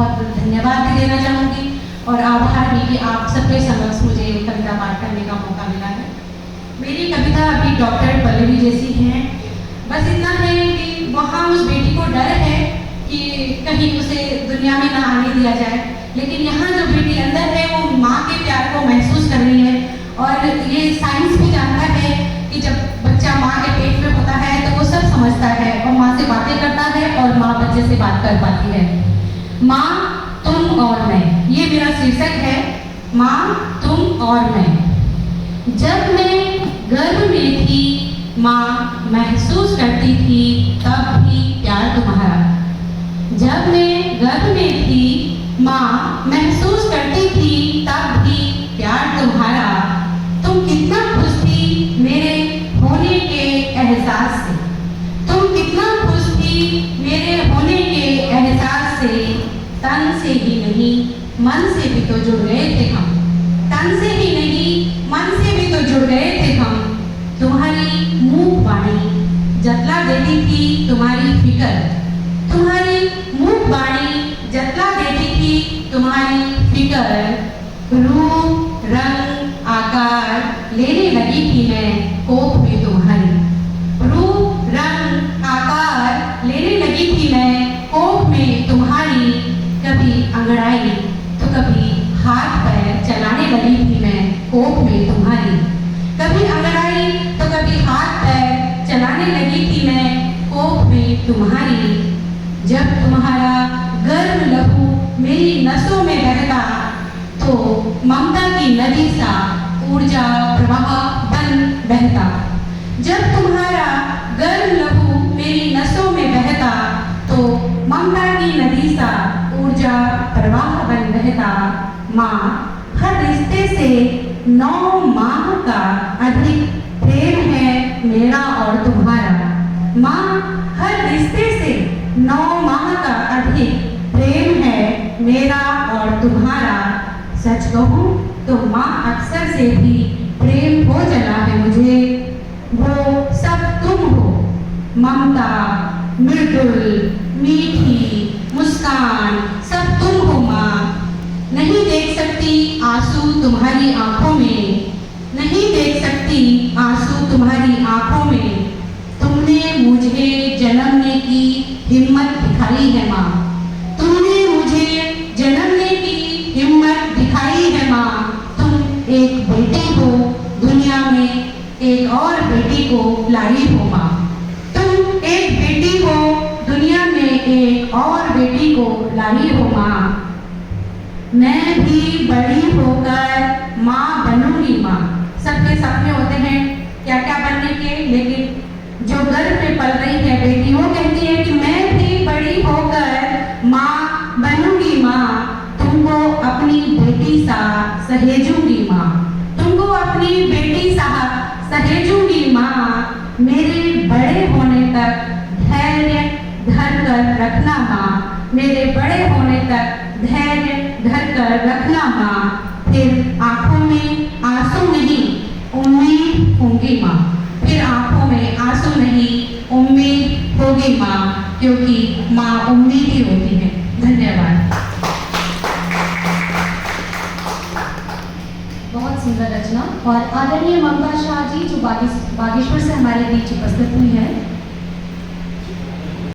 बहुत धन्यवाद भी देना चाहूँगी और आभार भी कि आप सबके समक्ष मुझे कविता पाठ करने का मौका मिला है। मेरी कविता अभी डॉक्टर पल्लवी जैसी है, बस इतना है कि वहाँ उस बेटी को डर है कि कहीं उसे दुनिया में ना आने दिया जाए, लेकिन यहाँ जो बेटी अंदर है वो माँ के प्यार को महसूस कर रही है। और ये साइंस भी जानता है कि जब बच्चा माँ के पेट में होता है तो वो सब समझता है और माँ से बातें करता है और माँ बच्चे से बात कर पाती है। माँ, तुम और मैं, ये मेरा शीर्षक है। माँ, तुम और मैं। जब मैं गर्भ में थी माँ महसूस करती थी तब भी प्यार तुम्हारा। जब मैं गर्भ में थी माँ महसूस करती थी तब भी प्यार तुम्हारा। तुम कितना खुश थी मेरे होने के एहसास से। तुम कितना खुश थी मेरे होने के एहसास से। तन से ही नहीं मन से भी तो जुड़ गए थे हम। तन से ही नहीं मन से भी तो जुड़ गए थे हम। तुम्हारी मूक वाणी जतला देती थी तुम्हारी फिक्र। तुम्हारी मूक वाणी जतला देती थी तुम्हारी फिक्र। रूप रंग आकार लेने लगी थी मैं कोख में तुम्हारी। रूप रंग आकार लेने लगी थी मैं कोख में तुम्हारी। कभी अंगड़ाई तो कभी हाथ पैर चलाने लगी थी मैं कोख में तुम्हारी। कभी अंगड़ाई तो कभी हाथ पैर चलाने लगी थी मैं कोख में तुम्हारी। जब तुम्हारा गर्म लहू मेरी नसों में बहता तो ममता की नदी सा ऊर्जा प्रवाह बन बहता। जब तुम्हारा गर्म लहू मेरी नसों में बहता तो ममता की नदी सा ऊर्जा प्रवाह बन बहता। माँ, हर रिश्ते से 9 माह का अधिक प्रेम है मेरा और तुम्हारा। माँ, हर रिश्ते से 9 माह का अधिक प्रेम है मेरा और तुम्हारा। सच कहूँ तो माँ अक्सर से भी प्रेम हो चला है मुझे। वो सब तुम हो, ममता, मृदुल, मीठी मुस्कान, सब तुम हो माँ। नहीं देख सकती आंसू तुम्हारी आंखों में। नहीं देख सकती आंसू तुम्हारी आंखों में। तुमने मुझे जन्मने की हिम्मत दिखाई है माँ। तुमने मुझे जन्मने की हिम्मत दिखाई है माँ। तुम एक बेटी हो दुनिया में एक और बेटी को लाई हो माँ। तुम एक बेटी हो दुनिया में एक और बेटी को लाई हो माँ। मैं भी बड़ी होकर माँ बनूंगी माँ। सबके सपने होते हैं क्या क्या बनने के, लेकिन जो गर्भ में पल रही है बेटी वो कहती है कि मैं भी बड़ी होकर माँ बनूंगी माँ। तुमको अपनी बेटी सा सहेजूंगी माँ। तुमको अपनी बेटी सा सहेजूंगी माँ। मेरे बड़े होने तक धैर्य धर कर रखना माँ। मेरे बड़े होने तक धैर्य धर कर रखना माँ। फिर आंखों में आंसू नहीं उम्मीद होगी माँ। फिर आंखों में आंसू नहीं उम्मीद होगी माँ, क्योंकि माँ उम्मीद ही होती है। धन्यवाद। बहुत सुंदर रचना। और आदरणीय ममता शाह जी जो बागेश्वर से हमारे बीच उपस्थित हुई है,